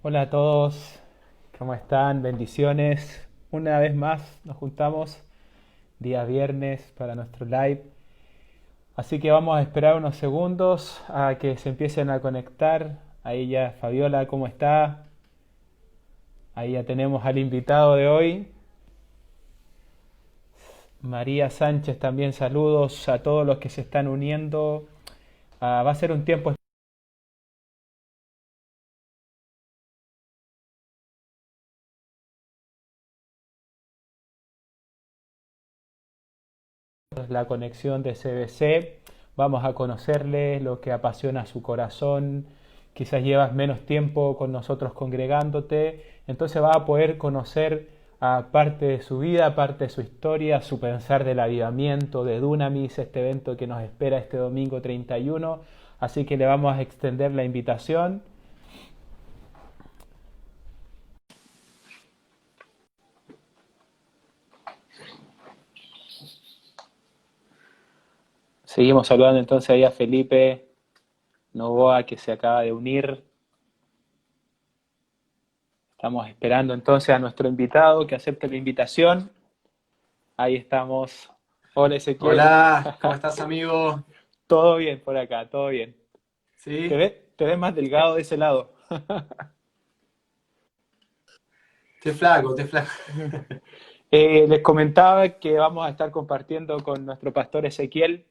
Hola a todos, ¿cómo están? Bendiciones. Una vez más nos juntamos día viernes para nuestro live. Así que vamos a esperar unos segundos a que se empiecen a conectar. Ahí ya Fabiola, ¿cómo está? Ahí ya tenemos al invitado de hoy. María Sánchez también saludos a todos los que se están uniendo. Va a ser un tiempo la conexión de CBC. Vamos a conocerle lo que apasiona su corazón. Quizás llevas menos tiempo con nosotros congregándote, entonces vas a poder conocer a parte de su vida, parte de su historia, su pensar del avivamiento, de Dunamis, este evento que nos espera este domingo 31. Así que le vamos a extender la invitación. Seguimos saludando entonces ahí a Felipe Novoa que se acaba de unir. Estamos esperando entonces a nuestro invitado que acepte la invitación. Ahí estamos. Hola Ezequiel. Hola, ¿cómo estás, amigo? Todo bien por acá, todo bien. ¿Sí? Te ves más delgado de ese lado. Te flaco, te flaco. Les comentaba que vamos a estar compartiendo con nuestro pastor Ezequiel.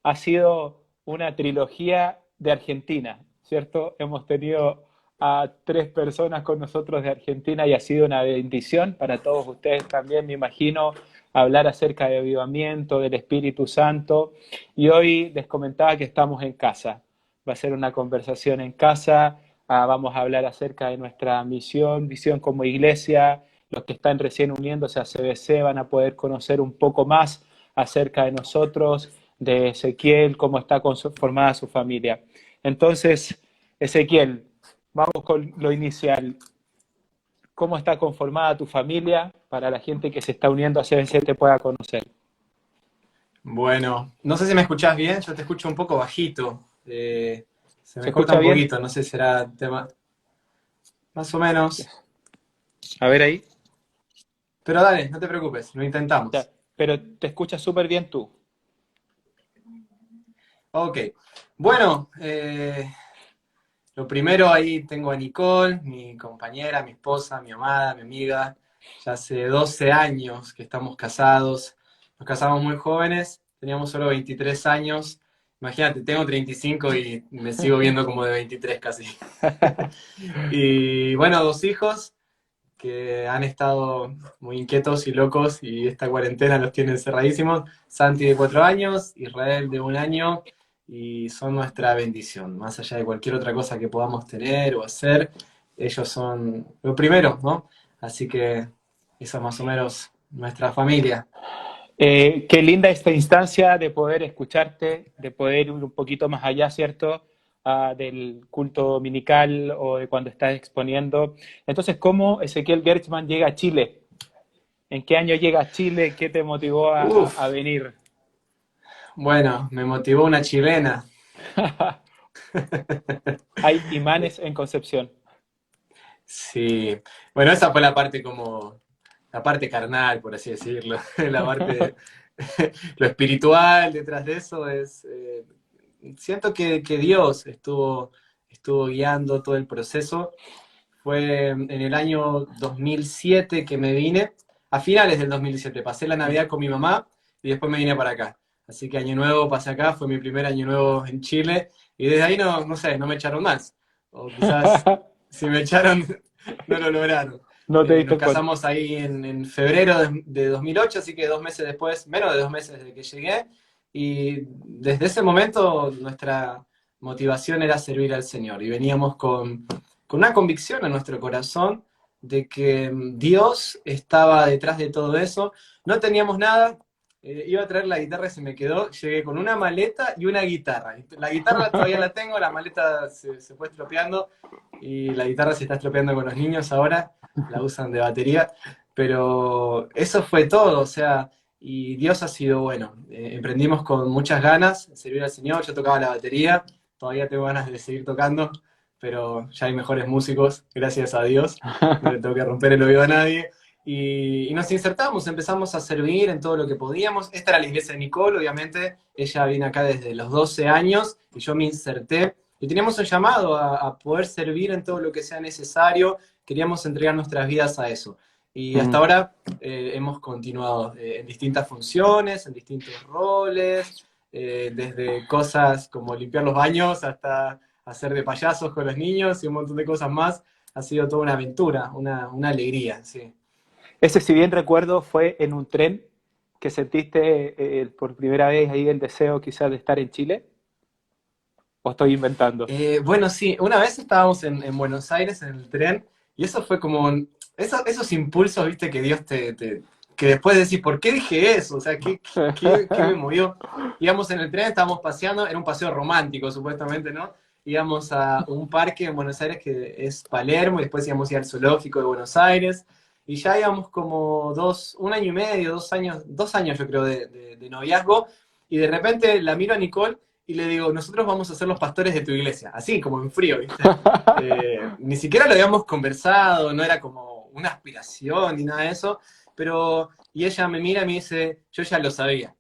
Ha sido una trilogía de Argentina, ¿cierto? Hemos tenido a tres personas con nosotros de Argentina y ha sido una bendición para todos ustedes también, me imagino, hablar acerca de avivamiento, del Espíritu Santo. Y hoy les comentaba que estamos en casa. Va a ser una conversación en casa. Vamos a hablar acerca de nuestra misión, visión como iglesia. Los que están recién uniéndose a CBC van a poder conocer un poco más acerca de nosotros, de Ezequiel, cómo está formada su familia. Entonces, Ezequiel, vamos con lo inicial. ¿Cómo está conformada tu familia para la gente que se está uniendo a CBC te pueda conocer? Bueno, no sé si me escuchás bien, yo te escucho un poco bajito. Se ¿Se me corta escucha un bien? poquito, no sé si será tema. Más o menos. A ver ahí. Pero dale, no te preocupes, lo Ya, intentamos. pero te escuchas súper bien tú. Ok. Bueno, lo primero ahí tengo a Nicole, mi compañera, mi esposa, mi amada, mi amiga. Ya hace 12 años que estamos casados. Nos casamos muy jóvenes, teníamos solo 23 años. Imagínate, tengo 35 y me sigo viendo como de 23 casi. Y bueno, dos hijos que han estado muy inquietos y locos y esta cuarentena los tiene encerradísimos. Santi de 4 años, Israel de 1 año y son nuestra bendición. Más allá de cualquier otra cosa que podamos tener o hacer, ellos son lo primero, ¿no? Así que eso es más o menos nuestra familia. Qué linda esta instancia de poder escucharte, de poder ir un poquito más allá, ¿cierto? Del culto dominical o de cuando estás exponiendo. Entonces, ¿cómo Ezequiel Gertzman llega a Chile? ¿En qué año llega a Chile? ¿Qué te motivó a Uf, venir? bueno, me motivó una chilena. Hay imanes en Concepción. Sí, bueno, esa fue la parte como, la parte carnal, por así decirlo, la parte, lo espiritual detrás de eso es, siento que Dios estuvo guiando todo el proceso. Fue en el año 2007 que me vine, a finales del 2007, pasé la Navidad con mi mamá y después me vine para acá. Así que año nuevo pasé acá, fue mi primer año nuevo en Chile y desde ahí no sé, no me echaron más. O quizás si me echaron, no lo lograron. No te Nos diste cuenta. casamos ahí en febrero de 2008, así que 2 meses después, menos de 2 meses desde que llegué, y desde ese momento nuestra motivación era servir al Señor y veníamos con una convicción en nuestro corazón de que Dios estaba detrás de todo eso. No teníamos nada, iba a traer la guitarra y se me quedó. Llegué con una maleta y una guitarra. La guitarra todavía la tengo, la maleta se fue estropeando y la guitarra se está estropeando con los niños ahora, la usan de batería. Pero eso fue todo, o sea, y Dios ha sido bueno. Emprendimos con muchas ganas, servir al Señor, yo tocaba la batería, todavía tengo ganas de seguir tocando, pero ya hay mejores músicos, gracias a Dios, no le tengo que romper el oído a nadie. Y nos insertamos, empezamos a servir en todo lo que podíamos. Esta era la iglesia de Nicole, obviamente, ella viene acá desde los 12 años y yo me inserté. Y teníamos un llamado a poder servir en todo lo que sea necesario, queríamos entregar nuestras vidas a eso. Y hasta ahora hemos continuado en distintas funciones, en distintos roles, desde cosas como limpiar los baños hasta hacer de payasos con los niños y un montón de cosas más. Ha sido toda una aventura, una alegría, sí. Ese, si bien recuerdo, fue en un tren que sentiste por primera vez ahí el deseo quizás de estar en Chile, ¿o estoy inventando? Bueno, sí, una vez estábamos en Buenos Aires en el tren y eso fue como esos impulsos, viste, que Dios que después decís, ¿por qué dije eso? O sea, ¿qué me movió? Íbamos en el tren, estábamos paseando, era un paseo romántico supuestamente, ¿no? Íbamos a un parque en Buenos Aires que es Palermo y después íbamos a ir al zoológico de Buenos Aires y ya íbamos como un año y medio, 2 años yo creo de noviazgo y de repente la miro a Nicole y le digo, nosotros vamos a ser los pastores de tu iglesia, así como en frío, ¿viste? Ni siquiera lo habíamos conversado, no era como una aspiración ni nada de eso, pero, y ella me mira y me dice, yo ya lo sabía.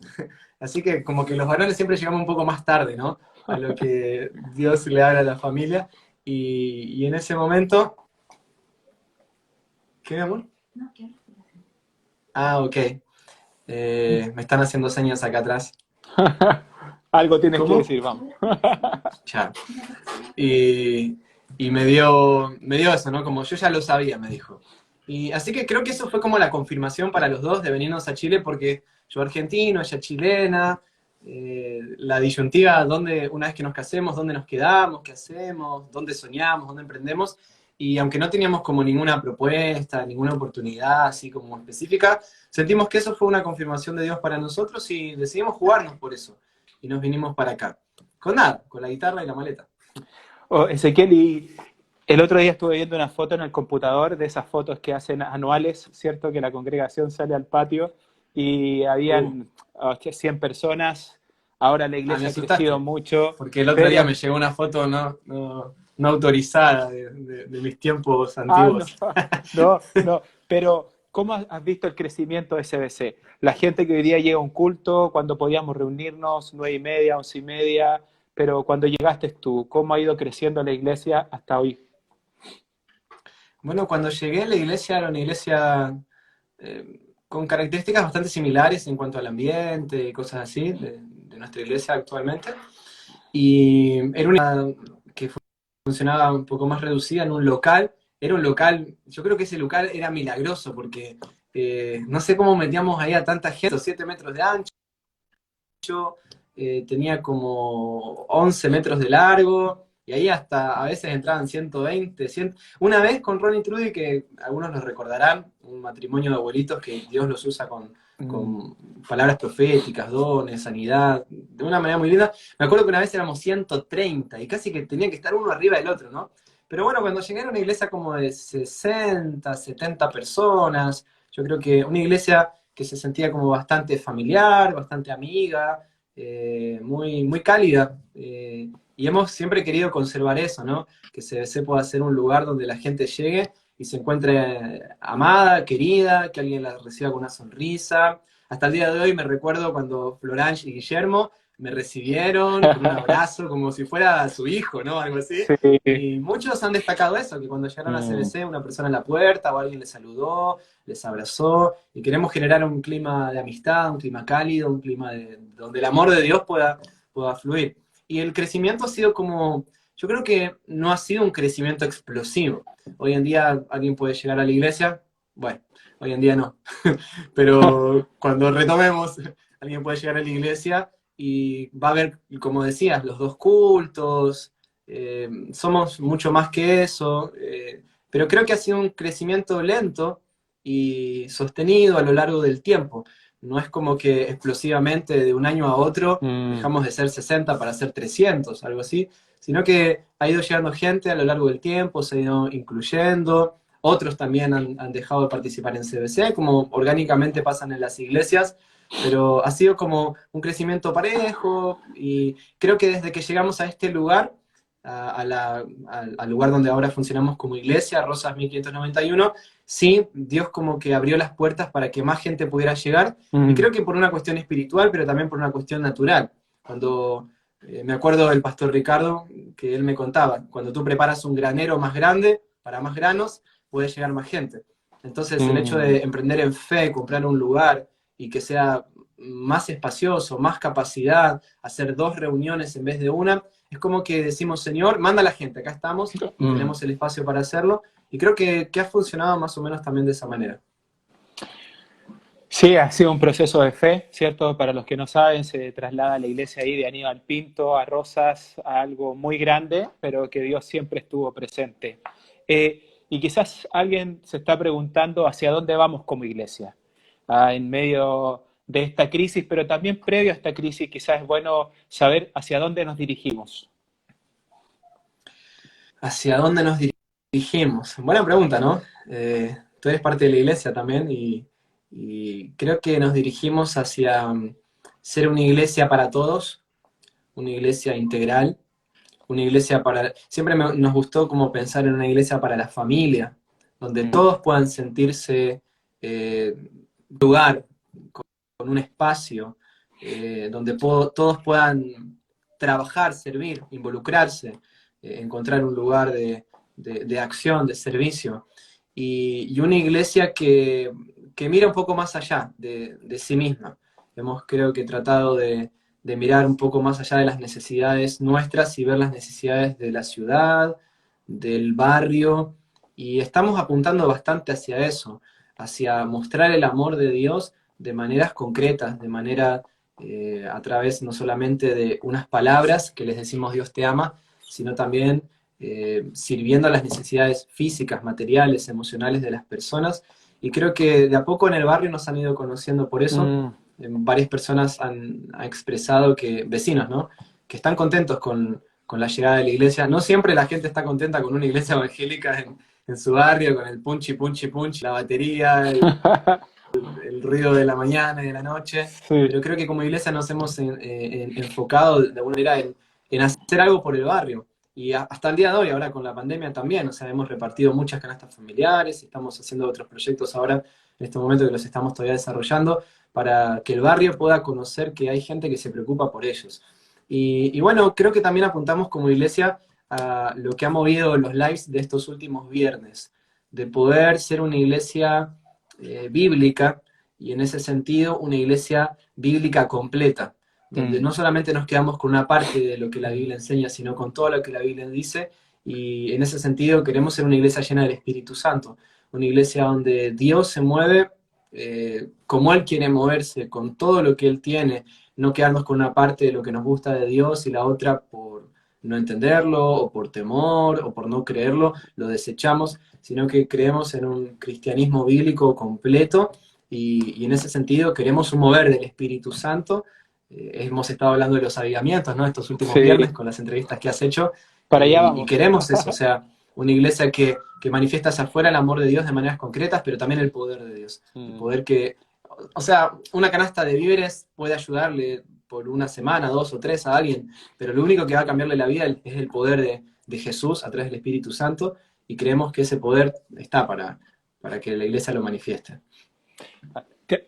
Así que como que los varones siempre llegamos un poco más tarde, ¿no? A lo que Dios le habla a la familia, y en ese momento... ¿Qué, mi amor? No, ¿qué? Ah, ok. Me están haciendo señas acá atrás. Algo tienes que ¿Cómo? decir, vamos. Ya. Y, y me dio eso, ¿no? Como yo ya lo sabía, me dijo. Y así que creo que eso fue como la confirmación para los dos de venirnos a Chile, porque yo argentino, ella chilena, la disyuntiva, una vez que nos casemos, dónde nos quedamos, qué hacemos, dónde soñamos, dónde emprendemos. Y aunque no teníamos como ninguna propuesta, ninguna oportunidad así como específica, sentimos que eso fue una confirmación de Dios para nosotros y decidimos jugarnos por eso. Y nos vinimos para acá. Con nada, con la guitarra y la maleta. Oh, Ezequiel, y el otro día estuve viendo una foto en el computador de esas fotos que hacen anuales, ¿cierto? Que la congregación sale al patio y habían 100 personas. Ahora la Me iglesia ha crecido asustaste, mucho, porque el otro día pero... me llegó una foto no autorizada de mis tiempos Ah, no, antiguos. no. Pero, ¿cómo has visto el crecimiento de SBC? La gente que hoy día llega a un culto, cuando podíamos reunirnos, 9:30, 11:30, pero cuando llegaste tú, ¿cómo ha ido creciendo la iglesia hasta hoy? Bueno, cuando llegué a la iglesia era una iglesia con características bastante similares en cuanto al ambiente y cosas así de nuestra iglesia actualmente. Y era una que funcionaba un poco más reducida en un local. Era un local, yo creo que ese local era milagroso porque no sé cómo metíamos ahí a tanta gente, 7 metros de ancho, tenía como 11 metros de largo, y ahí hasta a veces entraban 120, 100. Una vez con Ronnie Trudy, que algunos los recordarán, un matrimonio de abuelitos que Dios los usa Mm. con palabras proféticas, dones, sanidad, de una manera muy linda. Me acuerdo que una vez éramos 130 y casi que tenía que estar uno arriba del otro, ¿no? Pero bueno, cuando llegué a una iglesia como de 60, 70 personas, yo creo que una iglesia que se sentía como bastante familiar, bastante amiga, muy, muy cálida. Y hemos siempre querido conservar eso, ¿no? Que se pueda hacer un lugar donde la gente llegue y se encuentre amada, querida, que alguien la reciba con una sonrisa. Hasta el día de hoy me recuerdo cuando Florange y Guillermo me recibieron con un abrazo, como si fuera su hijo, ¿no? Algo así. Sí. Y muchos han destacado eso, que cuando llegaron a Mm. CBC, una persona en la puerta o alguien les saludó, les abrazó, y queremos generar un clima de amistad, un clima cálido, un clima donde el amor de Dios pueda fluir. Y el crecimiento ha sido como, yo creo que no ha sido un crecimiento explosivo. Hoy en día alguien puede llegar a la iglesia, bueno, hoy en día no, pero cuando retomemos, alguien puede llegar a la iglesia y va a ver, como decías, los dos cultos, somos mucho más que eso, pero creo que ha sido un crecimiento lento y sostenido a lo largo del tiempo. No es como que explosivamente de un año a otro Mm. dejamos de ser 60 para ser 300, algo así, sino que ha ido llegando gente a lo largo del tiempo, se ha ido incluyendo, otros también han dejado de participar en CBC, como orgánicamente pasan en las iglesias, pero ha sido como un crecimiento parejo y creo que desde que llegamos a este lugar al lugar donde ahora funcionamos como iglesia, Rosas 1591, sí, Dios como que abrió las puertas para que más gente pudiera llegar, y creo que por una cuestión espiritual, pero también por una cuestión natural. Cuando me acuerdo del pastor Ricardo, que él me contaba, cuando tú preparas un granero más grande, para más granos, puede llegar más gente. Entonces el hecho de emprender en fe, comprar un lugar y que sea más espacioso, más capacidad, hacer 2 reuniones en vez de una, es como que decimos, Señor, manda a la gente, acá estamos y tenemos el espacio para hacerlo. Y creo que ha funcionado más o menos también de esa manera. Sí, ha sido un proceso de fe, ¿cierto? Para los que no saben, se traslada la iglesia ahí de Aníbal Pinto a Rosas, a algo muy grande, pero que Dios siempre estuvo presente. Y quizás alguien se está preguntando hacia dónde vamos como iglesia, en medio de esta crisis, pero también previo a esta crisis, quizás es bueno saber hacia dónde nos dirigimos. ¿Hacia dónde nos dirigimos? Buena pregunta, ¿no? Tú eres parte de la iglesia también y creo que nos dirigimos hacia ser una iglesia para todos, una iglesia integral, una iglesia para... Siempre nos gustó como pensar en una iglesia para la familia, donde todos puedan sentirse lugar, con un espacio, donde todos puedan trabajar, servir, involucrarse, encontrar un lugar de acción, de servicio. Y una iglesia que mira un poco más allá de sí misma. Hemos, creo que, tratado de mirar un poco más allá de las necesidades nuestras y ver las necesidades de la ciudad, del barrio, y estamos apuntando bastante hacia eso, hacia mostrar el amor de Dios de maneras concretas, de manera a través no solamente de unas palabras que les decimos Dios te ama, sino también sirviendo a las necesidades físicas, materiales, emocionales de las personas. Y creo que de a poco en el barrio nos han ido conociendo por eso. Varias personas han expresado que, vecinos, ¿no? Que están contentos con la llegada de la iglesia. No siempre la gente está contenta con una iglesia evangélica en su barrio, con el punchi, punchi, punchi, la batería, el ruido de la mañana y de la noche, Sí. pero creo que como iglesia nos hemos enfocado de alguna manera en hacer algo por el barrio. Y hasta el día de hoy, ahora con la pandemia también, o sea, hemos repartido muchas canastas familiares, estamos haciendo otros proyectos ahora, en este momento que los estamos todavía desarrollando, para que el barrio pueda conocer que hay gente que se preocupa por ellos. Y bueno, creo que también apuntamos como iglesia a lo que ha movido los lives de estos últimos viernes, de poder ser una iglesia bíblica, y en ese sentido una iglesia bíblica completa, donde no solamente nos quedamos con una parte de lo que la Biblia enseña, sino con todo lo que la Biblia dice, y en ese sentido queremos ser una iglesia llena del Espíritu Santo, una iglesia donde Dios se mueve como Él quiere moverse, con todo lo que Él tiene, no quedarnos con una parte de lo que nos gusta de Dios y la otra por no entenderlo, o por temor, o por no creerlo, lo desechamos, sino que creemos en un cristianismo bíblico completo, y en ese sentido queremos un mover del Espíritu Santo. Hemos estado hablando de los avivamientos, ¿no? Estos últimos viernes Sí, con las entrevistas que has hecho, para allá y vamos. queremos eso, o sea, una iglesia que manifiesta hacia afuera el amor de Dios de maneras concretas, pero también el poder de Dios. El poder que, o sea, una canasta de víveres puede ayudarle por una semana, 2 o 3 a alguien, pero lo único que va a cambiarle la vida es el poder de Jesús a través del Espíritu Santo, y creemos que ese poder está para que la iglesia lo manifieste.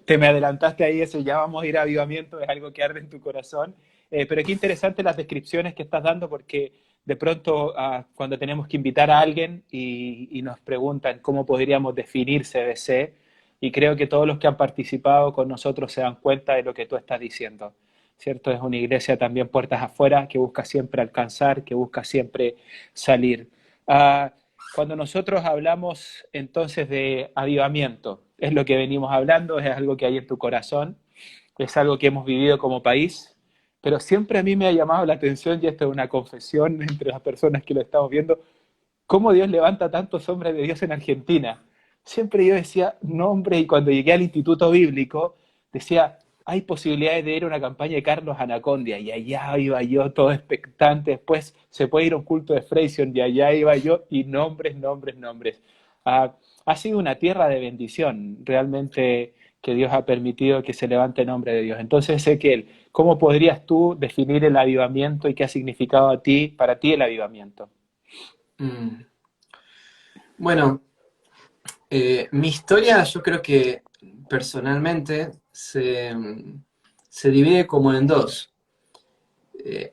Te me adelantaste ahí, eso ya vamos a ir a avivamiento, es algo que arde en tu corazón. Pero qué interesante las descripciones que estás dando, porque de pronto cuando tenemos que invitar a alguien y nos preguntan cómo podríamos definir CBC, y creo que todos los que han participado con nosotros se dan cuenta de lo que tú estás diciendo, ¿cierto? Es una iglesia también puertas afuera, que busca siempre alcanzar, que busca siempre salir. Ah, Cuando nosotros hablamos entonces de avivamiento, es lo que venimos hablando, es algo que hay en tu corazón, es algo que hemos vivido como país, pero siempre a mí me ha llamado la atención, y esto es una confesión entre las personas que lo estamos viendo, cómo Dios levanta tantos hombres de Dios en Argentina. Siempre yo decía, no hombre, y cuando llegué al Instituto Bíblico, decía, hay posibilidades de ir a una campaña de Carlos Anacondia, y allá iba yo todo expectante, después se puede ir a un culto de Freysion, y allá iba yo, y nombres, nombres, nombres. Ha sido una tierra de bendición, realmente que Dios ha permitido que se levante el nombre de Dios. Entonces, Ezequiel, ¿cómo podrías tú definir el avivamiento y qué ha significado para ti el avivamiento? Mm. Bueno, mi historia yo creo que personalmente se divide como en dos.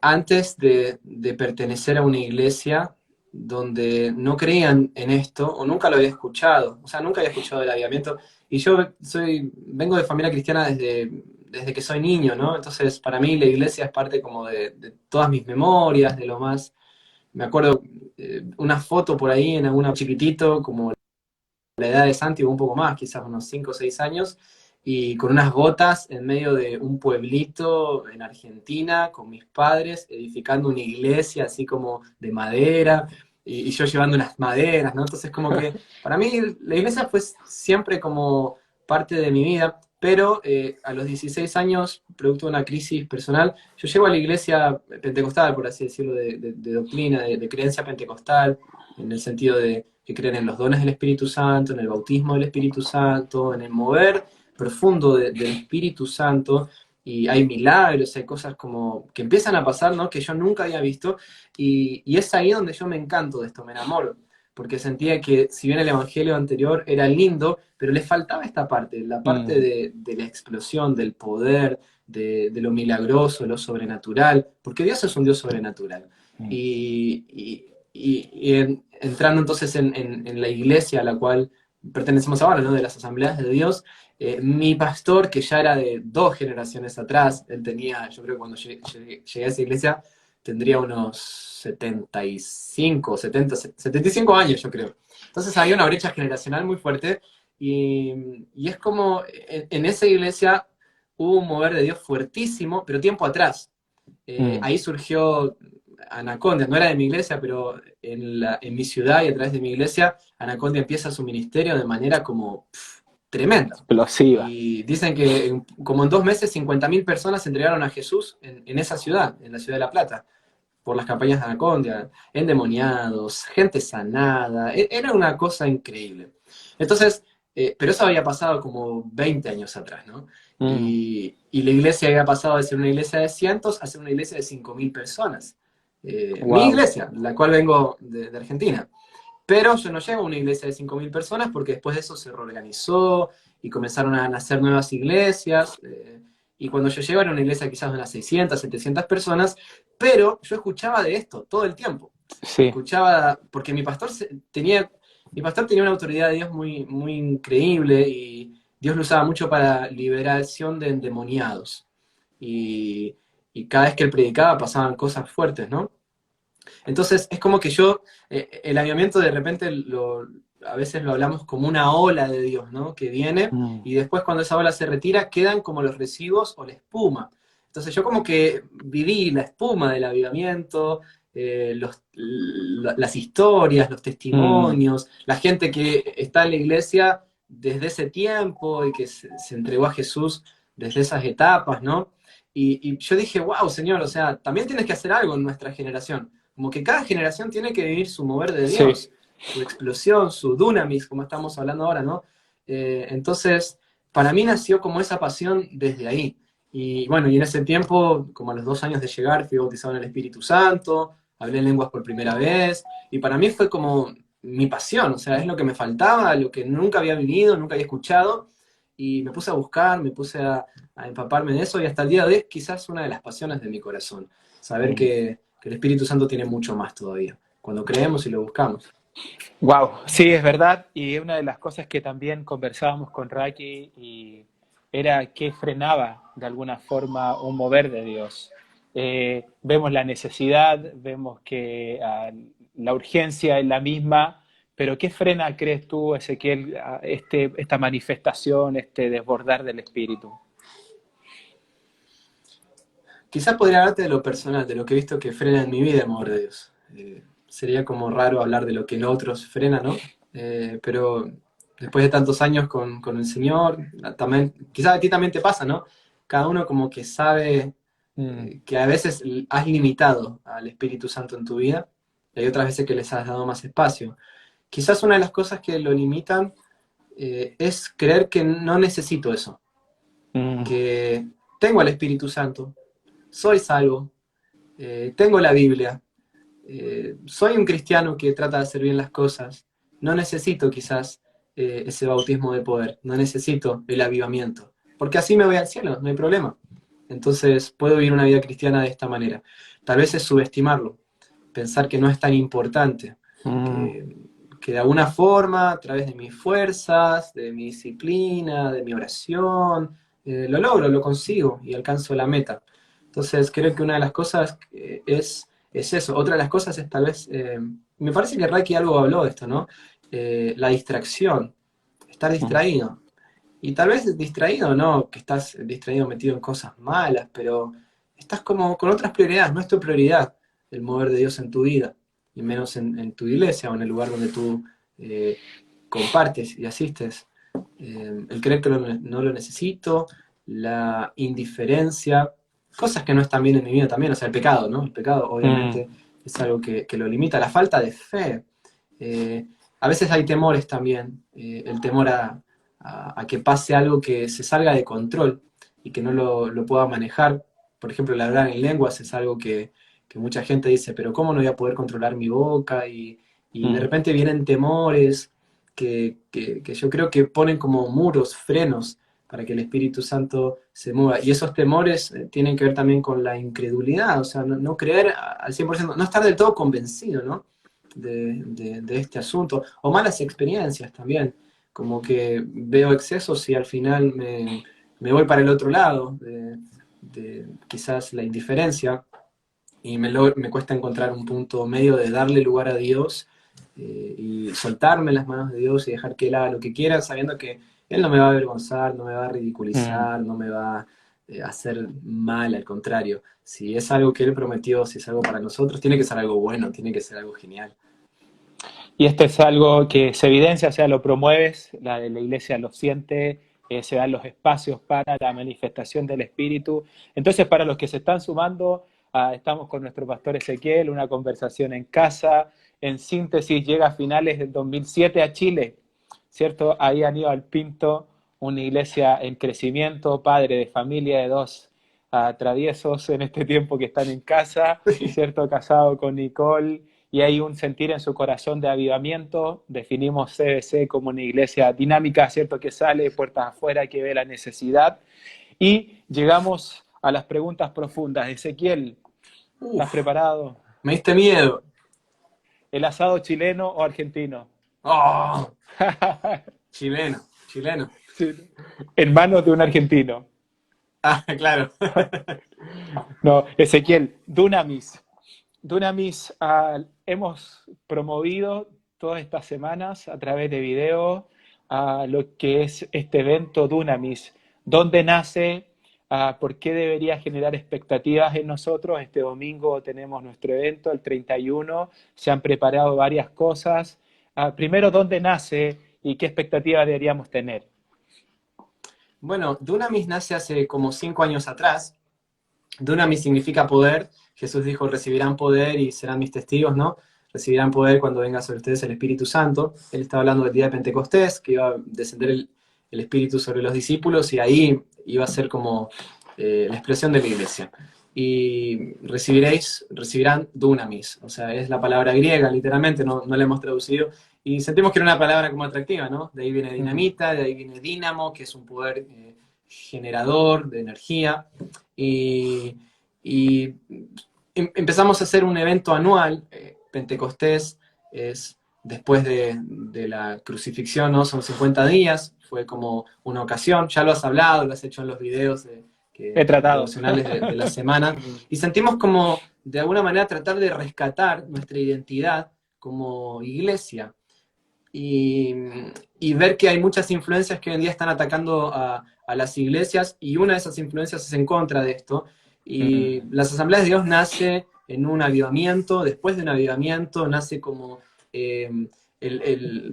Antes de pertenecer a una iglesia donde no creían en esto, o nunca lo había escuchado, o sea, nunca había escuchado del avivamiento, y yo vengo de familia cristiana desde que soy niño, ¿no? Entonces, para mí la iglesia es parte como de todas mis memorias, de lo más, me acuerdo una foto por ahí en alguna chiquitito, como la edad de Santi, o un poco más, quizás unos 5 o 6 años, y con unas botas en medio de un pueblito en Argentina, con mis padres, edificando una iglesia así como de madera, y yo llevando unas maderas, ¿no? Entonces como que para mí la iglesia fue siempre como parte de mi vida, pero a los 16 años, producto de una crisis personal, yo llego a la iglesia pentecostal, por así decirlo, de doctrina, de creencia pentecostal, en el sentido de que creen en los dones del Espíritu Santo, en el bautismo del Espíritu Santo, en el mover profundo del Espíritu Santo, y hay milagros, hay cosas como que empiezan a pasar, ¿no? Que yo nunca había visto, y es ahí donde yo me encanto de esto, me enamoro, porque sentía que si bien el Evangelio anterior era lindo, pero le faltaba esta parte, la parte Mm, de la explosión, del poder, de lo milagroso, lo sobrenatural, porque Dios es un Dios sobrenatural. mm, Y entrando entonces en la iglesia a la cual pertenecemos ahora, ¿no? De las Asambleas de Dios, mi pastor, que ya era de 2 generaciones atrás, él tenía, yo creo que cuando llegué a esa iglesia, tendría unos 75, 70, 75 años, yo creo. Entonces había una brecha generacional muy fuerte, y es como en esa iglesia hubo un mover de Dios fuertísimo, pero tiempo atrás. mm. Ahí surgió Anaconda, no era de mi iglesia, pero en mi ciudad y a través de mi iglesia, Anaconda empieza su ministerio de manera como tremenda. Explosiva. Y dicen que como en 2 meses 50.000 personas se entregaron a Jesús en esa ciudad, en la ciudad de La Plata, por las campañas de Anaconda, endemoniados, gente sanada, era una cosa increíble. Entonces, pero eso había pasado como 20 años atrás, ¿no? Mm, Y la iglesia había pasado de ser una iglesia de cientos a ser una iglesia de 5.000 personas. Mi wow. iglesia, la cual vengo de Argentina. Pero yo no llego a una iglesia de 5.000 personas porque después de eso se reorganizó y comenzaron a nacer nuevas iglesias. Y cuando yo llego era una iglesia quizás de unas 600, 700 personas, pero yo escuchaba de esto todo el tiempo. Sí. Escuchaba, porque mi pastor tenía una autoridad de Dios muy, muy increíble, y Dios lo usaba mucho para liberación de endemoniados. Y, y cada vez que él predicaba pasaban cosas fuertes, ¿no? Entonces es como que el avivamiento de repente a veces lo hablamos como una ola de Dios, ¿no? Que viene, Mm, y después cuando esa ola se retira quedan como los residuos o la espuma. Entonces yo como que viví la espuma del avivamiento, las historias, los mm, testimonios, la gente que está en la iglesia desde ese tiempo y que se entregó a Jesús desde esas etapas, ¿no? Y yo dije, wow, Señor, o sea, también tienes que hacer algo en nuestra generación. Como que cada generación tiene que vivir su mover de sí. Dios, su explosión, su dunamis, como estamos hablando ahora, ¿no? Entonces, para mí nació como esa pasión desde ahí. Y bueno, y en ese tiempo, como a los 2 años de llegar, fui bautizado en el Espíritu Santo, hablé en lenguas por primera vez, y para mí fue como mi pasión, o sea, es lo que me faltaba, lo que nunca había vivido, nunca había escuchado, y me puse a buscar, me puse a empaparme de eso, y hasta el día de hoy quizás una de las pasiones de mi corazón, saber que el Espíritu Santo tiene mucho más todavía, cuando creemos y lo buscamos. Wow, sí, es verdad. Y una de las cosas que también conversábamos con Raki y era qué frenaba de alguna forma un mover de Dios. Vemos la necesidad, vemos que la urgencia es la misma, pero ¿qué frena, crees tú, Ezequiel, esta manifestación, este desbordar del Espíritu? Quizás podría hablarte de lo personal, de lo que he visto que frena en mi vida el mover de Dios. Sería como raro hablar de lo que en otros frena, ¿no? Pero después de tantos años con el Señor, también, quizás a ti también te pasa, ¿no? Cada uno como que sabe Mm, que a veces has limitado al Espíritu Santo en tu vida, y hay otras veces que les has dado más espacio. Quizás una de las cosas que lo limitan es creer que no necesito eso, Mm, que tengo al Espíritu Santo, soy salvo, tengo la Biblia, soy un cristiano que trata de hacer bien las cosas, no necesito quizás ese bautismo de poder, no necesito el avivamiento, porque así me voy al cielo, no hay problema. Entonces puedo vivir una vida cristiana de esta manera. Tal vez es subestimarlo, pensar que no es tan importante, mm, que, que de alguna forma, a través de mis fuerzas, de mi disciplina, de mi oración, lo logro, lo consigo y alcanzo la meta. Entonces creo que una de las cosas es eso. Otra de las cosas es tal vez, me parece que Reiki algo habló de esto, ¿no? La distracción, estar mm, distraído. Y tal vez distraído, no, que estás distraído metido en cosas malas, pero estás como con otras prioridades, no es tu prioridad el mover de Dios en tu vida, y menos en tu iglesia o en el lugar donde tú eh, compartes y asistes. El creer que no lo necesito, la indiferencia, cosas que no están bien en mi vida también, o sea, el pecado, ¿no? El pecado mm, obviamente es algo que lo limita, la falta de fe. Eh, a veces hay temores también, el temor a que pase algo que se salga de control y que no lo pueda manejar. Por ejemplo, el hablar en lenguas es algo que mucha gente dice, pero ¿cómo no voy a poder controlar mi boca? Y de mm, repente vienen temores que yo creo que ponen como muros, frenos para que el Espíritu Santo se mueva. Y esos temores tienen que ver también con la incredulidad, o sea, no creer al 100%, no estar del todo convencido, ¿no? De este asunto, o malas experiencias también, como que veo excesos y al final me voy para el otro lado, de quizás la indiferencia, y me cuesta encontrar un punto medio de darle lugar a Dios y soltarme en las manos de Dios y dejar que Él haga lo que quiera, sabiendo que Él no me va a avergonzar, no me va a mm. ridiculizar, no me va a hacer mal, al contrario. Si es algo que Él prometió, si es algo para nosotros, tiene que ser algo bueno, tiene que ser algo genial. Y esto es algo que se evidencia, o sea, lo promueves, la iglesia lo siente, se dan los espacios para la manifestación del Espíritu. Entonces, para los que se están sumando, estamos con nuestro pastor Ezequiel, una conversación en casa. En síntesis, llega a finales del 2007 a Chile, ¿cierto? Ahí Aníbal Pinto, una iglesia en crecimiento, padre de familia de dos traviesos en este tiempo que están en casa, ¿cierto? Casado con Nicole, y hay un sentir en su corazón de avivamiento. Definimos CBC como una iglesia dinámica, ¿cierto? Que sale de puertas afuera, que ve la necesidad. Y llegamos a las preguntas profundas. Ezequiel, ¿estás Uf, preparado? me diste miedo. ¿El asado chileno o argentino? Oh, chileno, chileno. Sí. En manos de un argentino. Ah, claro. No, Ezequiel, Dunamis. Dunamis, hemos promovido todas estas semanas a través de video lo que es este evento Dunamis. ¿Dónde nace? ¿Por qué debería generar expectativas en nosotros? Este domingo tenemos nuestro evento, el 31. Se han preparado varias cosas. Primero, ¿dónde nace y qué expectativas deberíamos tener? Bueno, Dunamis nace hace como 5 años atrás. Dunamis significa poder. Jesús dijo, recibirán poder y serán mis testigos, ¿no? Recibirán poder cuando venga sobre ustedes el Espíritu Santo. Él estaba hablando del día de Pentecostés, que iba a descender el Espíritu sobre los discípulos y ahí iba a ser como la expresión de la iglesia. Y recibirán dunamis, o sea, es la palabra griega, literalmente, no la hemos traducido. Y sentimos que era una palabra como atractiva, ¿no? De ahí viene Mm, dinamita, de ahí viene dínamo, que es un poder generador de energía. Y, y empezamos a hacer un evento anual. Pentecostés es después de la crucifixión, ¿no? Son 50 días, fue como una ocasión, ya lo has hablado, lo has hecho en los videos he tratado. devocionales de la semana, y sentimos como de alguna manera tratar de rescatar nuestra identidad como iglesia y, y ver que hay muchas influencias que hoy en día están atacando a las iglesias y una de esas influencias es en contra de esto. Y Mm, las asambleas de Dios nace en un avivamiento, después de un avivamiento nace como eh,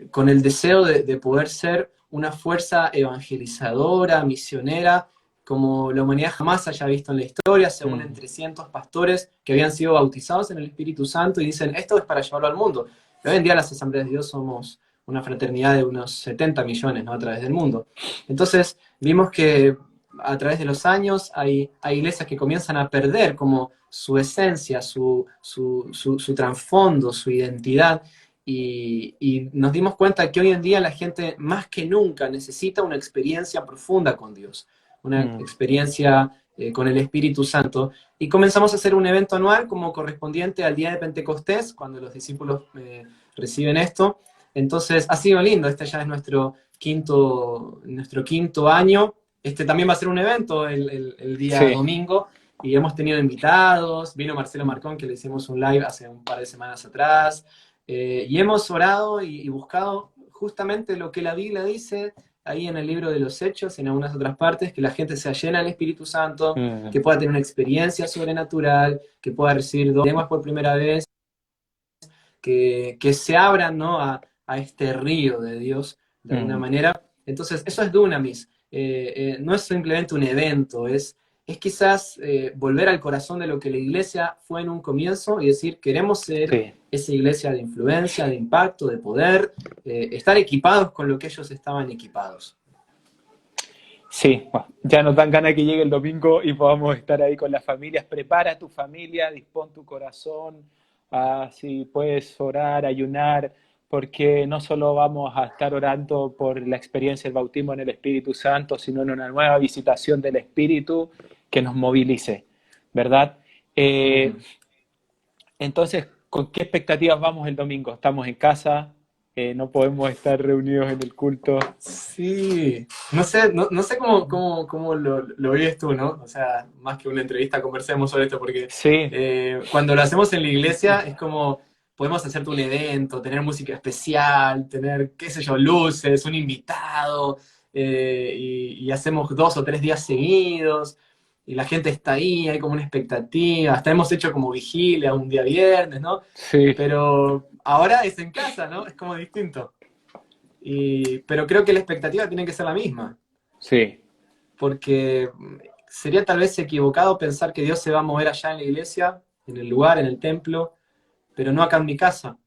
con el deseo de poder ser una fuerza evangelizadora, misionera, como la humanidad jamás haya visto en la historia. Se unen mm, 300 pastores que habían sido bautizados en el Espíritu Santo y dicen, esto es para llevarlo al mundo. Pero hoy en día las asambleas de Dios somos una fraternidad de unos 70 millones, ¿no? A través del mundo. Entonces, vimos que a través de los años hay iglesias que comienzan a perder como su esencia, su trasfondo, su identidad, y nos dimos cuenta que hoy en día la gente más que nunca necesita una experiencia profunda con Dios, una Mm. experiencia con el Espíritu Santo, y comenzamos a hacer un evento anual como correspondiente al día de Pentecostés, cuando los discípulos reciben esto. Entonces ha sido lindo, este ya es nuestro quinto año. Este también va a ser un evento el día Sí. domingo, y hemos tenido invitados, vino Marcelo Mm. Marcón, que le hicimos un live hace un par de semanas atrás, y hemos orado y buscado justamente lo que la Biblia dice ahí en el libro de los Hechos, en algunas otras partes, que la gente sea llena del Espíritu Santo, Mm. que pueda tener una experiencia sobrenatural, que pueda recibir dos lenguas por primera vez, que se abran, ¿no? a este río de Dios, de alguna Mm. manera. Entonces, eso es Dunamis. No es simplemente un evento, es quizás volver al corazón de lo que la iglesia fue en un comienzo y decir, queremos ser Sí. esa iglesia de influencia, de impacto, de poder, estar equipados con lo que ellos estaban equipados. Sí, bueno, ya nos dan ganas que llegue el domingo y podamos estar ahí con las familias. Prepara tu familia, dispón tu corazón, si puedes orar, ayunar, porque no solo vamos a estar orando por la experiencia del bautismo en el Espíritu Santo, sino en una nueva visitación del Espíritu que nos movilice, ¿verdad? Eh, Mm. entonces, ¿con qué expectativas vamos el domingo? Estamos en casa, no podemos estar reunidos en el culto. Sí, no sé cómo lo vives tú, ¿no? O sea, más que una entrevista, conversemos sobre esto, porque Sí, cuando lo hacemos en la iglesia es como, podemos hacerte un evento, tener música especial, tener, qué sé yo, luces, un invitado, y hacemos 2 o 3 días seguidos, y la gente está ahí, hay como una expectativa, hasta hemos hecho como vigilia un día viernes, ¿no? sí, Pero ahora es en casa, ¿no? Es como distinto. Pero creo que la expectativa tiene que ser la misma, sí. porque sería tal vez equivocado pensar que Dios se va a mover allá en la iglesia, en el lugar, en el templo, pero no acá en mi casa.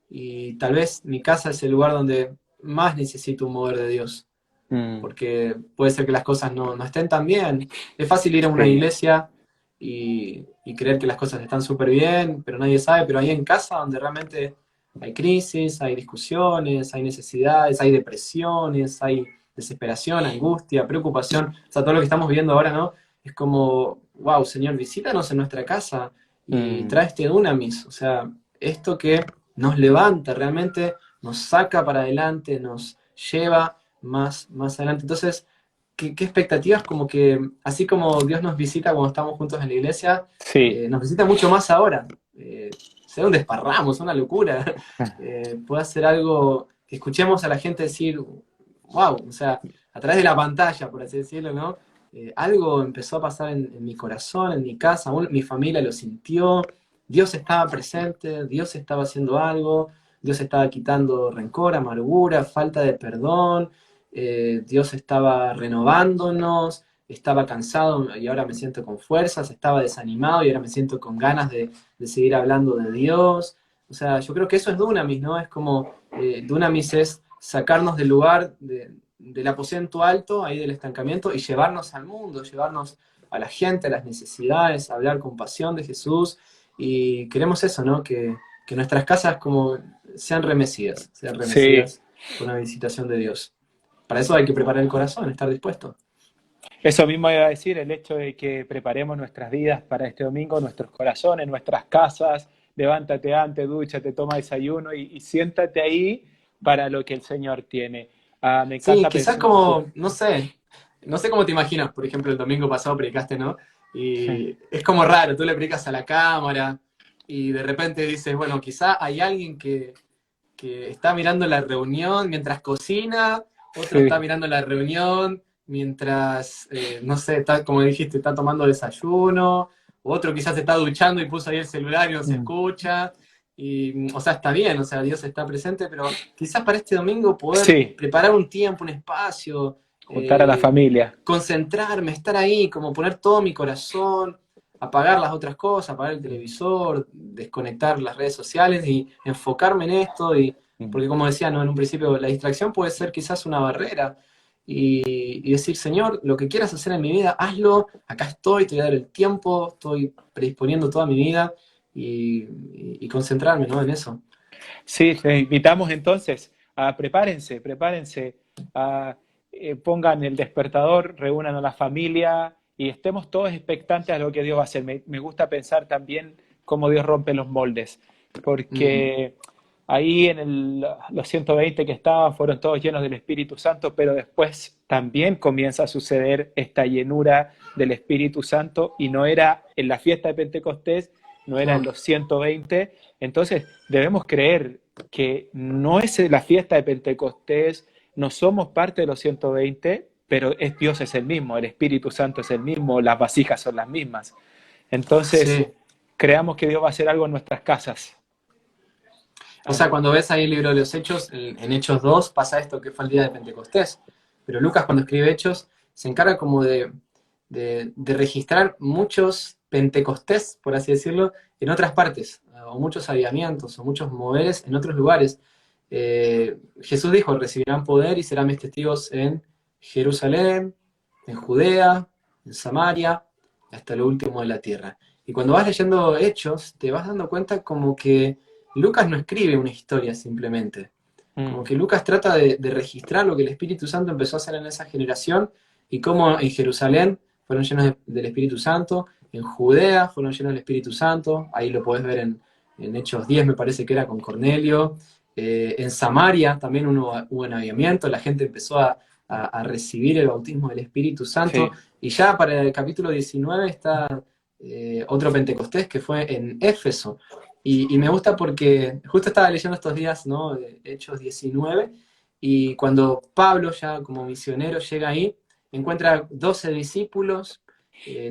Y tal vez mi casa es el lugar donde más necesito un mover de Dios, Mm. porque puede ser que las cosas no estén tan bien. Es fácil ir a una Sí, iglesia y creer que las cosas están súper bien, pero nadie sabe, pero ahí en casa donde realmente hay crisis, hay discusiones, hay necesidades, hay depresiones, hay desesperación, angustia, preocupación, o sea, todo lo que estamos viviendo ahora, ¿no? Es como, wow, Señor, visítanos en nuestra casa y mm, trae este dunamis, o sea, esto que nos levanta realmente, nos saca para adelante, nos lleva más adelante. Entonces, ¿qué expectativas? Como que, así como Dios nos visita cuando estamos juntos en la iglesia, sí, nos visita mucho más ahora. Sea un desparramo, es una locura. Puede ser algo que escuchemos a la gente decir, wow, o sea, a través de la pantalla, por así decirlo, ¿no? Algo empezó a pasar en mi corazón, en mi casa, aún mi familia lo sintió, Dios estaba presente, Dios estaba haciendo algo, Dios estaba quitando rencor, amargura, falta de perdón, Dios estaba renovándonos, estaba cansado y ahora me siento con fuerzas, estaba desanimado y ahora me siento con ganas de seguir hablando de Dios. O sea, yo creo que eso es Dunamis, ¿no? Es como, Dunamis es sacarnos del lugar, del aposento alto, ahí del estancamiento, y llevarnos al mundo, llevarnos a la gente, a las necesidades, hablar con pasión de Jesús. Y queremos eso, ¿no? Que nuestras casas como sean sí. remecidas por una visitación de Dios. Para eso hay que preparar el corazón, estar dispuesto. Eso mismo iba a decir, el hecho de que preparemos nuestras vidas para este domingo, nuestros corazones, nuestras casas, levántate antes, dúchate, toma desayuno y siéntate ahí para lo que el Señor tiene. Me Sí, encanta quizás pensar, sí, como, no sé cómo te imaginas, por ejemplo, el domingo pasado predicaste, ¿no? sí, Y es como raro, tú le predicas a la cámara y de repente dices, bueno, quizá hay alguien que está mirando la reunión mientras cocina, otro está sí, mirando la reunión mientras, no sé, está, como dijiste, está tomando desayuno, otro quizás se está duchando y puso ahí el celular y no se mm, escucha. Y, o sea, está bien, o sea, Dios está presente, pero quizás para este domingo poder sí, preparar un tiempo, un espacio, juntar a la familia. concentrarme, estar ahí, como poner todo mi corazón, apagar las otras cosas, apagar el televisor, desconectar las redes sociales y enfocarme en esto y Mm. Porque como decía, ¿no? En un principio, la distracción puede ser quizás una barrera y decir, Señor, lo que quieras hacer en mi vida, hazlo, acá estoy, te voy a dar el tiempo, estoy predisponiendo toda mi vida y concentrarme, ¿no? En eso. Sí, te invitamos entonces a prepárense, a, pongan el despertador, reúnan a la familia y estemos todos expectantes a lo que Dios va a hacer. Me gusta pensar también cómo Dios rompe los moldes, Mm, porque ahí los 120 que estaban fueron todos llenos del Espíritu Santo, pero después también comienza a suceder esta llenura del Espíritu Santo y no era en la fiesta de Pentecostés, no era en no, los 120. Entonces, debemos creer que no es la fiesta de Pentecostés, no somos parte de los 120, pero Dios es el mismo, el Espíritu Santo es el mismo, las vasijas son las mismas. Entonces, sí. creamos que Dios va a hacer algo en nuestras casas. O sea, Amén. cuando ves ahí el libro de los Hechos, en Hechos 2 pasa esto que fue el día de Pentecostés. Pero Lucas cuando escribe Hechos se encarga como de registrar muchos Pentecostés, por así decirlo, en otras partes, o muchos avivamientos, o muchos moveres en otros lugares. Jesús dijo, recibirán poder y serán mis testigos en Jerusalén, en Judea, en Samaria, hasta lo último de la tierra. Y cuando vas leyendo Hechos, te vas dando cuenta como que Lucas no escribe una historia simplemente. Como Mm, que Lucas trata de registrar lo que el Espíritu Santo empezó a hacer en esa generación y cómo en Jerusalén fueron llenos del Espíritu Santo, en Judea fueron llenos del Espíritu Santo, ahí lo podés ver en Hechos 10, me parece que era con Cornelio. En Samaria también hubo un avivamiento, la gente empezó a recibir el bautismo del Espíritu Santo, sí. y ya para el capítulo 19 está otro Pentecostés que fue en Éfeso. Y me gusta porque justo estaba leyendo estos días, ¿no? Hechos 19, y cuando Pablo ya como misionero llega ahí, encuentra 12 discípulos,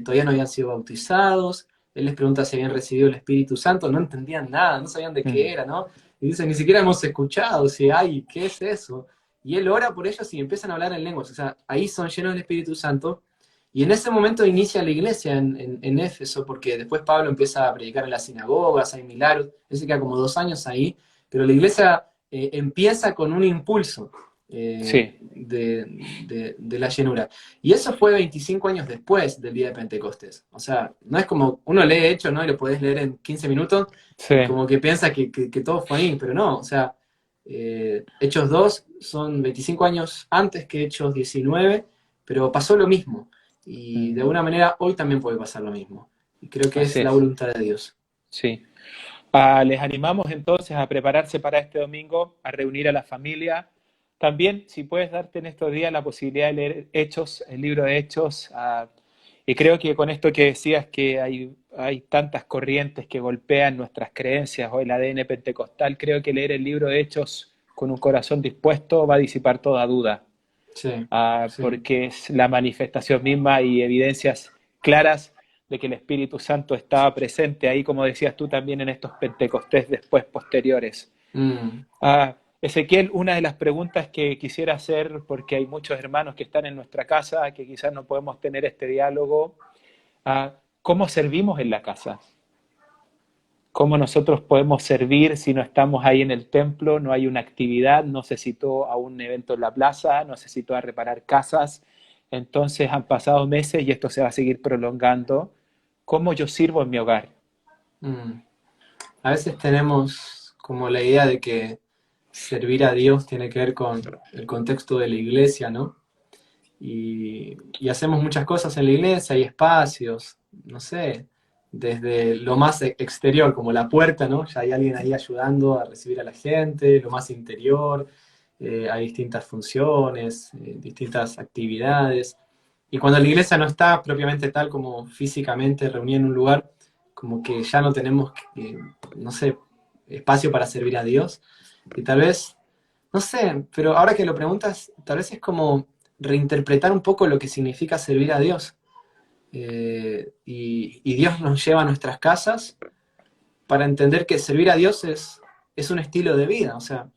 todavía no habían sido bautizados, él les pregunta si habían recibido el Espíritu Santo, no entendían nada, no sabían de qué Mm, era, ¿no? Y dicen, ni siquiera hemos escuchado, si hay, ¿qué es eso? Y él ora por ellos y empiezan a hablar en lenguas, o sea, ahí son llenos del Espíritu Santo, y en ese momento inicia la iglesia en Éfeso, porque después Pablo empieza a predicar en las sinagogas, hay milagros, él se queda como 2 años ahí, pero la iglesia empieza con un impulso sí. de la llenura. Y eso fue 25 años después del día de Pentecostés. O sea, no es como uno lee Hechos, ¿no? Y lo podés leer en 15 minutos Sí. y como que piensa que todo fue ahí, pero no, o sea, Hechos 2 son 25 años antes que Hechos 19, pero pasó lo mismo. Y de Mm, alguna manera hoy también puede pasar lo mismo. Y creo que así es la es. voluntad de Dios. Sí. Les animamos entonces a prepararse para este domingo, a reunir a la familia. También, si puedes darte en estos días la posibilidad de leer Hechos, el libro de Hechos. Y creo que con esto que decías que hay tantas corrientes que golpean nuestras creencias o el ADN pentecostal, creo que leer el libro de Hechos con un corazón dispuesto va a disipar toda duda, Sí, sí. porque es la manifestación misma y evidencias claras de que el Espíritu Santo estaba presente ahí, como decías tú también, en estos Pentecostés después posteriores. Mm, Ezequiel, una de las preguntas que quisiera hacer, porque hay muchos hermanos que están en nuestra casa, que quizás no podemos tener este diálogo, ¿cómo servimos en la casa? ¿Cómo nosotros podemos servir si no estamos ahí en el templo, no hay una actividad, no se citó a un evento en la plaza, no se citó a reparar casas? Entonces han pasado meses y esto se va a seguir prolongando. ¿Cómo yo sirvo en mi hogar? mm. A veces tenemos como la idea de que servir a Dios tiene que ver con el contexto de la iglesia, ¿no? Y hacemos muchas cosas en la iglesia, hay espacios, no sé, desde lo más exterior, como la puerta, ¿no? Ya hay alguien ahí ayudando a recibir a la gente, lo más interior, hay distintas funciones, distintas actividades. Y cuando la iglesia no está propiamente tal como físicamente reunida en un lugar, como que ya no tenemos, no sé, espacio para servir a Dios. Y tal vez, no sé, pero ahora que lo preguntas, tal vez es como reinterpretar un poco lo que significa servir a Dios. Y Dios nos lleva a nuestras casas para entender que servir a Dios es un estilo de vida. O sea,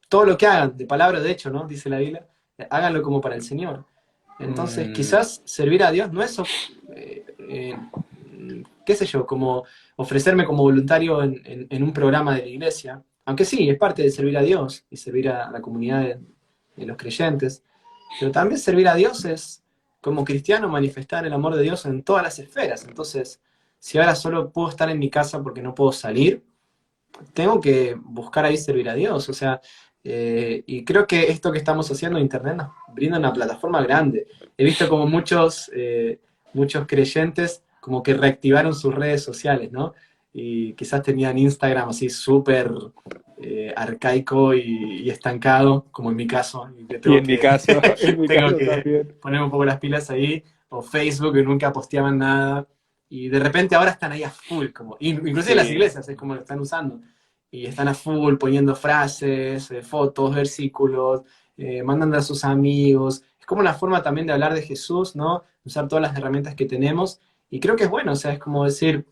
todo lo que hagan, de palabra o de hecho, ¿no? Dice la Biblia, háganlo como para el Señor. Entonces, Mm, quizás servir a Dios no es, qué sé yo, como ofrecerme como voluntario en un programa de la iglesia, aunque sí, es parte de servir a Dios y servir a la comunidad de los creyentes, pero también servir a Dios es, como cristiano, manifestar el amor de Dios en todas las esferas. Entonces, si ahora solo puedo estar en mi casa porque no puedo salir, tengo que buscar ahí servir a Dios. O sea, y creo que esto que estamos haciendo en Internet nos brinda una plataforma grande. He visto como muchos creyentes como que reactivaron sus redes sociales, ¿no? Y quizás tenían Instagram así súper arcaico y estancado, como en mi caso, y que Y tengo en mi que, caso, en mi tengo caso que también. poner un poco las pilas ahí, o Facebook, que nunca posteaban nada, y de repente ahora están ahí a full, como, inclusive las Sí, iglesias es como lo están usando, y están a full poniendo frases, fotos, versículos, mandando a sus amigos. Es como una forma también de hablar de Jesús, ¿no? Usar todas las herramientas que tenemos. Y creo que es bueno, o sea, es como decir,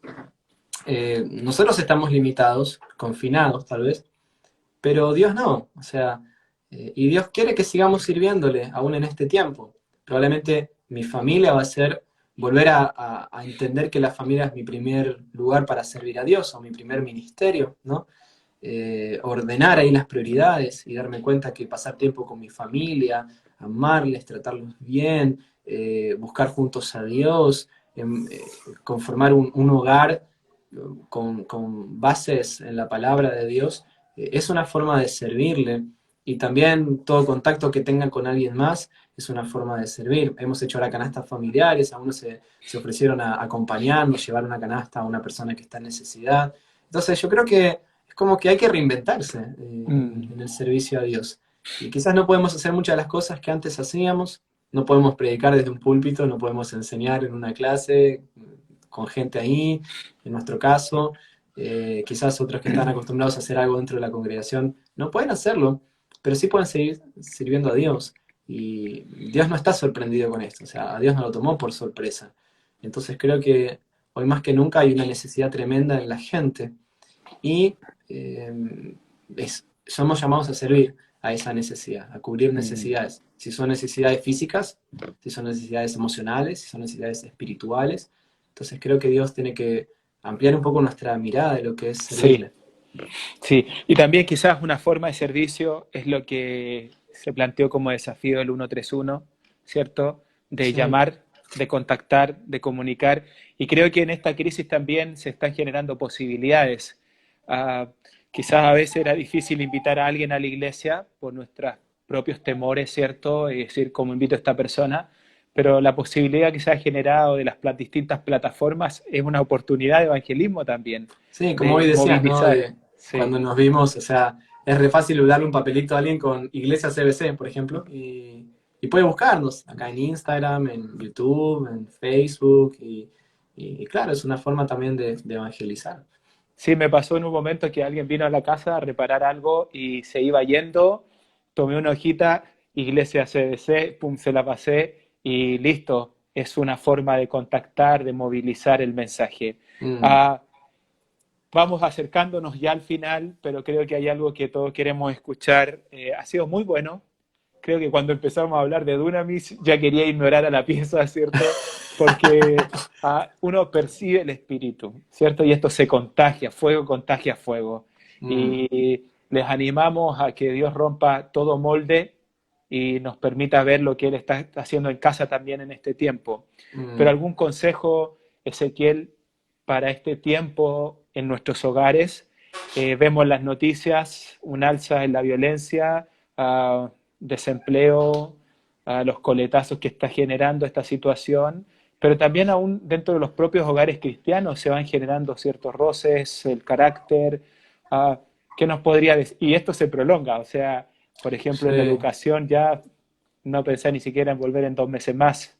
nosotros estamos limitados, confinados tal vez, pero Dios no, o sea, y Dios quiere que sigamos sirviéndole aún en este tiempo. Probablemente mi familia va a ser volver a entender que la familia es mi primer lugar para servir a Dios, o mi primer ministerio, ¿no? Ordenar ahí las prioridades y darme cuenta que pasar tiempo con mi familia, amarles, tratarlos bien, buscar juntos a Dios, conformar un hogar con bases en la palabra de Dios, es una forma de servirle. Y también todo contacto que tengan con alguien más es una forma de servir. Hemos hecho ahora canastas familiares, algunos se ofrecieron a acompañarnos, llevar una canasta a una persona que está en necesidad. Entonces yo creo que es como que hay que reinventarse mm, en el servicio a Dios. Y quizás no podemos hacer muchas de las cosas que antes hacíamos, no podemos predicar desde un púlpito, no podemos enseñar en una clase con gente ahí, en nuestro caso. Quizás otros que están acostumbrados a hacer algo dentro de la congregación no pueden hacerlo, pero sí pueden seguir sirviendo a Dios. Y Dios no está sorprendido con esto, o sea, a Dios no lo tomó por sorpresa. Entonces creo que hoy más que nunca hay una necesidad tremenda en la gente y somos llamados a servir a esa necesidad, a cubrir mm. necesidades. Si son necesidades físicas, si son necesidades emocionales, si son necesidades espirituales. Entonces creo que Dios tiene que ampliar un poco nuestra mirada de lo que es Sí, servirle. sí. Y también quizás una forma de servicio es lo que se planteó como desafío del 131, ¿cierto? De Sí, llamar, de contactar, de comunicar. Y creo que en esta crisis también se están generando posibilidades. Ah, quizás a veces era difícil invitar a alguien a la iglesia por nuestros propios temores, ¿cierto? Es decir, ¿cómo invito a esta persona? Pero la posibilidad que se ha generado de las distintas plataformas es una oportunidad de evangelismo también, sí, como hoy de decías, ¿no? movilizar. De Sí, cuando nos vimos, o sea, es re fácil darle un papelito a alguien con Iglesia CBC, por ejemplo, y puede buscarnos acá en Instagram, en YouTube, en Facebook, y claro, es una forma también de evangelizar. sí, me pasó en un momento que alguien vino a la casa a reparar algo y se iba yendo, tomé una hojita, Iglesia CDC, pum, se la pasé y listo. Es una forma de contactar, de movilizar el mensaje. Mm, Ah, vamos acercándonos ya al final, pero creo que hay algo que todos queremos escuchar. Ha sido muy bueno. Creo que cuando empezamos a hablar de Dunamis ya quería ignorar a la pieza, ¿cierto? Porque uno percibe el espíritu, ¿cierto? Y esto se contagia, fuego contagia fuego. mm, Y les animamos a que Dios rompa todo molde y nos permita ver lo que Él está haciendo en casa también en este tiempo. Pero mm. algún consejo, Ezequiel, para este tiempo en nuestros hogares. Vemos las noticias, un alza en la violencia, desempleo, los coletazos que está generando esta situación, pero también aún dentro de los propios hogares cristianos se van generando ciertos roces, el carácter. Uh, ¿Qué nos podría decir? Y esto se prolonga, o sea, por ejemplo, en la Sí, educación ya no pensar ni siquiera en volver en 2 meses más.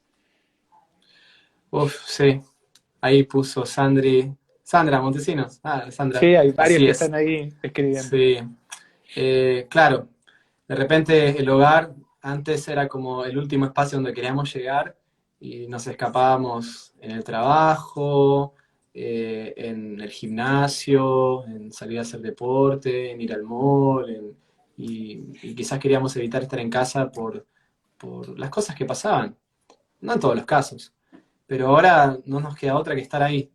uf, sí. Ahí puso Sandra Montesinos. Ah, Sandra, Sí, hay varios así que es. están ahí escribiendo. Sí. Claro, de repente el hogar antes era como el último espacio donde queríamos llegar y nos escapábamos en el trabajo, en el gimnasio, en salir a hacer deporte, en ir al mall, y quizás queríamos evitar estar en casa por las cosas que pasaban. No en todos los casos, pero ahora no nos queda otra que estar ahí.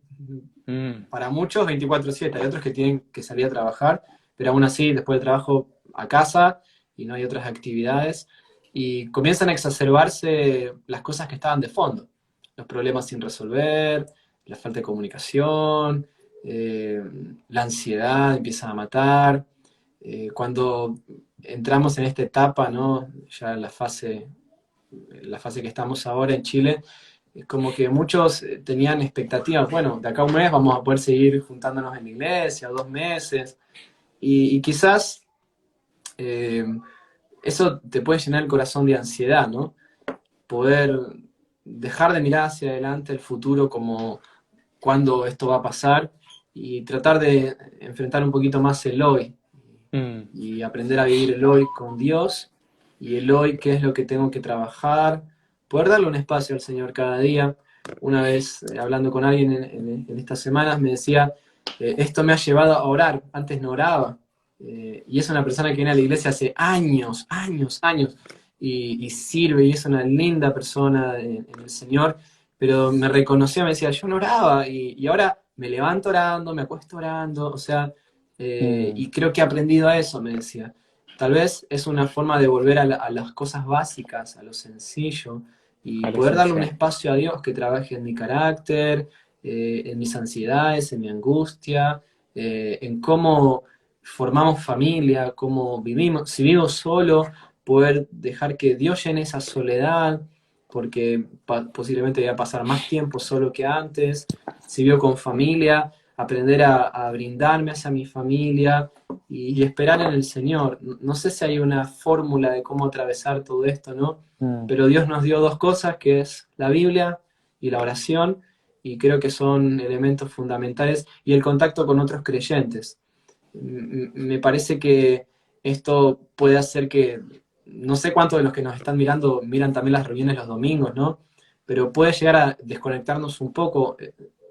Mm, Para muchos 24/7, hay otros que tienen que salir a trabajar, pero aún así, después del trabajo a casa y no hay otras actividades, y comienzan a exacerbarse las cosas que estaban de fondo, los problemas sin resolver, la falta de comunicación, eh, la ansiedad empieza a matar. Cuando entramos en esta etapa, ¿no? Ya en la fase que estamos ahora en Chile, es como que muchos tenían expectativas, bueno, de acá a un mes vamos a poder seguir juntándonos en la iglesia, 2 meses, y quizás eh, eso te puede llenar el corazón de ansiedad, ¿no? Poder dejar de mirar hacia adelante el futuro como cuándo esto va a pasar y tratar de enfrentar un poquito más el hoy Mm, y aprender a vivir el hoy con Dios y el hoy, qué es lo que tengo que trabajar, poder darle un espacio al Señor cada día. Una vez hablando con alguien en estas semanas me decía, esto me ha llevado a orar, antes no oraba. Y es una persona que viene a la iglesia hace años, años, años, y sirve y es una linda persona en el Señor, pero me reconocía, me decía, yo no oraba y ahora me levanto orando, me acuesto orando, o sea, mm, y creo que he aprendido a eso, me decía. Tal vez es una forma de volver a las cosas básicas, a lo sencillo, y a lo poder darle un esencial. espacio a Dios que trabaje en mi carácter, en mis ansiedades, en mi angustia, en cómo formamos familia, cómo vivimos. Si vivo solo, poder dejar que Dios llene esa soledad, porque posiblemente voy a pasar más tiempo solo que antes. Si vivo con familia, aprender a brindarme hacia mi familia y esperar en el Señor. No sé si hay una fórmula de cómo atravesar todo esto, ¿no? Mm, Pero Dios nos dio dos cosas, que es la Biblia y la oración, y creo que son elementos fundamentales, y el contacto con otros creyentes. Me parece que esto puede hacer que, no sé cuántos de los que nos están mirando miran también las reuniones los domingos, ¿no? Pero puede llegar a desconectarnos un poco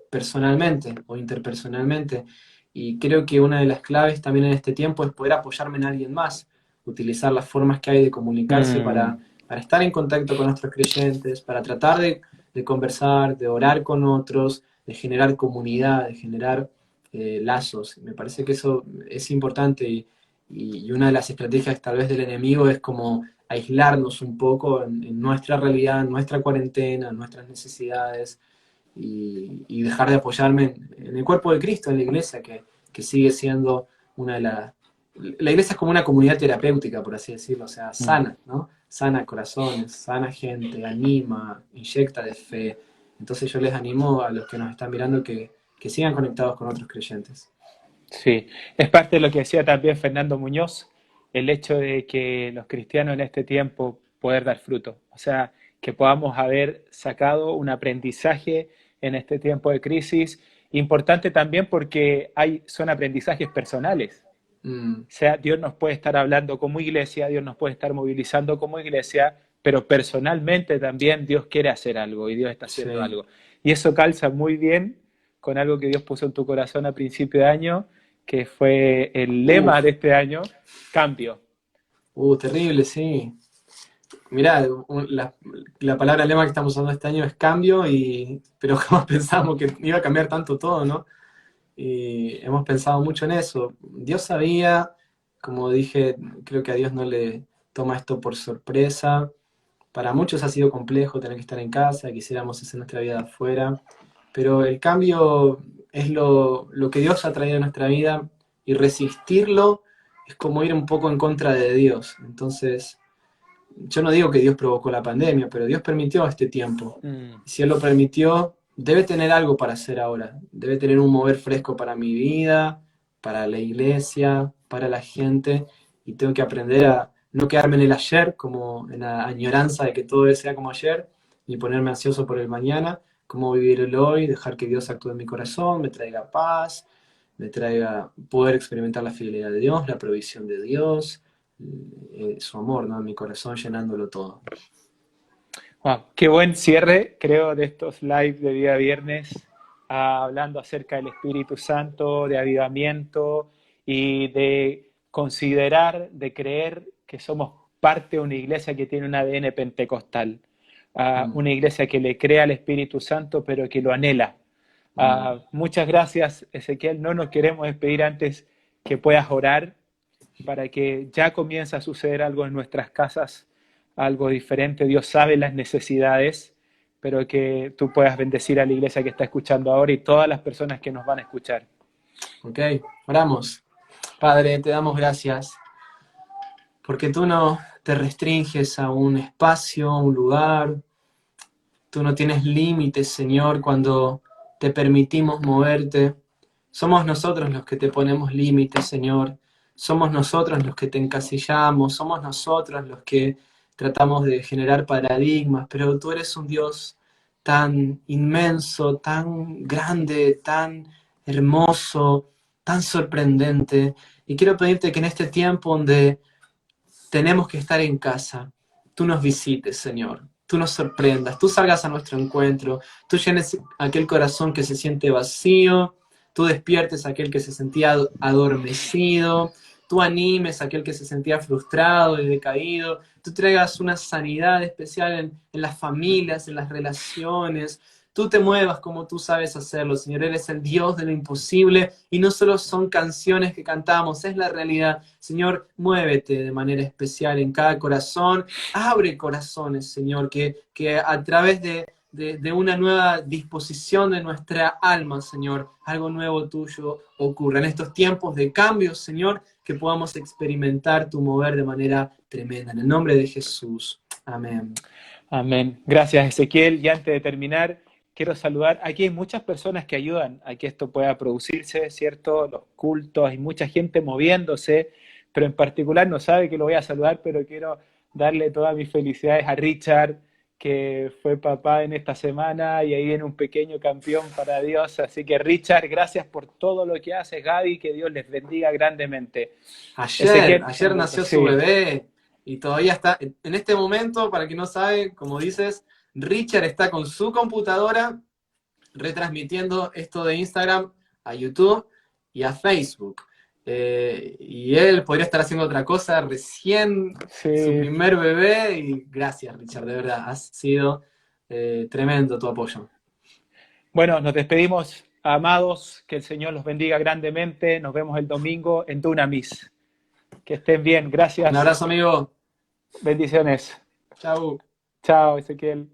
personalmente o interpersonalmente. Y creo que una de las claves también en este tiempo es poder apoyarme en alguien más, utilizar las formas que hay de comunicarse mm. para estar en contacto con nuestros creyentes, para tratar de conversar, de orar con otros, de generar comunidad, de generar lazos. Me parece que eso es importante y una de las estrategias tal vez del enemigo es como aislarnos un poco en nuestra realidad, en nuestra cuarentena, en nuestras necesidades y dejar de apoyarme en el cuerpo de Cristo, en la iglesia, que sigue siendo una de las... La iglesia es como una comunidad terapéutica, por así decirlo, o sea, Mm. sana, ¿no? Sana corazones, sana gente, anima, inyecta de fe. Entonces yo les animo a los que nos están mirando que sigan conectados con otros creyentes. Sí, es parte de lo que decía también Fernando Muñoz, el hecho de que los cristianos en este tiempo poder dar fruto, o sea, que podamos haber sacado un aprendizaje en este tiempo de crisis, importante también porque son aprendizajes personales. Mm, O sea, Dios nos puede estar hablando como iglesia, Dios nos puede estar movilizando como iglesia, pero personalmente también Dios quiere hacer algo y Dios está haciendo sí. algo. Y eso calza muy bien con algo que Dios puso en tu corazón a principio de año, que fue el lema de Uf, este año, cambio. terrible, sí. Mirá, la palabra lema que estamos usando este año es cambio, pero jamás pensamos que iba a cambiar tanto todo, ¿no? Y hemos pensado mucho en eso. Dios sabía, como dije, creo que a Dios no le toma esto por sorpresa. Para muchos ha sido complejo tener que estar en casa, quisiéramos hacer nuestra vida afuera, pero el cambio es lo que Dios ha traído a nuestra vida y resistirlo es como ir un poco en contra de Dios. Entonces, yo no digo que Dios provocó la pandemia, pero Dios permitió este tiempo. Mm, Y si Él lo permitió, debe tener algo para hacer ahora. Debe tener un mover fresco para mi vida, para la iglesia, para la gente. Y tengo que aprender a no quedarme en el ayer, como en la añoranza de que todo sea como ayer, ni ponerme ansioso por el mañana, cómo vivir el hoy, dejar que Dios actúe en mi corazón, me traiga paz, me traiga poder experimentar la fidelidad de Dios, la provisión de Dios, su amor, ¿no? En mi corazón llenándolo todo. wow, qué buen cierre, creo, de estos live de día viernes, hablando acerca del Espíritu Santo, de avivamiento y de considerar, de creer que somos parte de una iglesia que tiene un ADN pentecostal, Mm, una iglesia que le crea al Espíritu Santo, pero que lo anhela. mm. Muchas gracias, Ezequiel. No nos queremos despedir antes que puedas orar para que ya comience a suceder algo en nuestras casas, algo diferente. Dios sabe las necesidades, pero que tú puedas bendecir a la iglesia que está escuchando ahora y todas las personas que nos van a escuchar. Ok, oramos. Padre, te damos gracias porque tú no te restringes a un espacio, a un lugar. Tú no tienes límites, Señor, cuando te permitimos moverte. Somos nosotros los que te ponemos límites, Señor. Somos nosotros los que te encasillamos. Somos nosotros los que tratamos de generar paradigmas. Pero tú eres un Dios tan inmenso, tan grande, tan hermoso, tan sorprendente. Y quiero pedirte que en este tiempo donde tenemos que estar en casa, tú nos visites, Señor. Tú nos sorprendas, tú salgas a nuestro encuentro, tú llenes aquel corazón que se siente vacío, tú despiertes a aquel que se sentía adormecido, tú animes a aquel que se sentía frustrado y decaído, tú traigas una sanidad especial en las familias, en las relaciones, tú te muevas como tú sabes hacerlo, Señor. Eres el Dios de lo imposible y no solo son canciones que cantamos, es la realidad. Señor, muévete de manera especial en cada corazón, abre corazones, Señor, que a través de una nueva disposición de nuestra alma, Señor, algo nuevo tuyo ocurra. En estos tiempos de cambios, Señor, que podamos experimentar tu mover de manera tremenda. En el nombre de Jesús. Amén. Amén. Gracias, Ezequiel. Y antes de terminar, quiero saludar. Aquí hay muchas personas que ayudan a que esto pueda producirse, ¿cierto? Los cultos, hay mucha gente moviéndose, pero en particular no sabe que lo voy a saludar, pero quiero darle todas mis felicidades a Richard, que fue papá en esta semana y ahí viene un pequeño campeón para Dios. Así que Richard, gracias por todo lo que haces, Gaby, que Dios les bendiga grandemente. Ezequiel, Ayer nació su sí, bebé y todavía está, en este momento, para quien no sabe, como dices, Richard está con su computadora retransmitiendo esto de Instagram a YouTube y a Facebook. Y él podría estar haciendo otra cosa, recién su sí. primer bebé, y gracias, Richard, de verdad, has sido tremendo tu apoyo. Bueno, nos despedimos, amados, que el Señor los bendiga grandemente. Nos vemos el domingo en Dunamis. Que estén bien, Un gracias. abrazo, amigo. Bendiciones. Chau. Chao, Ezequiel.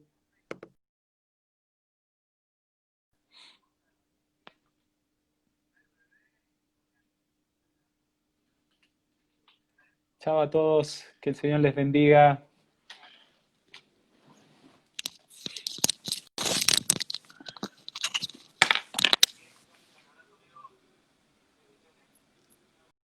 Chao a todos, que el Señor les bendiga.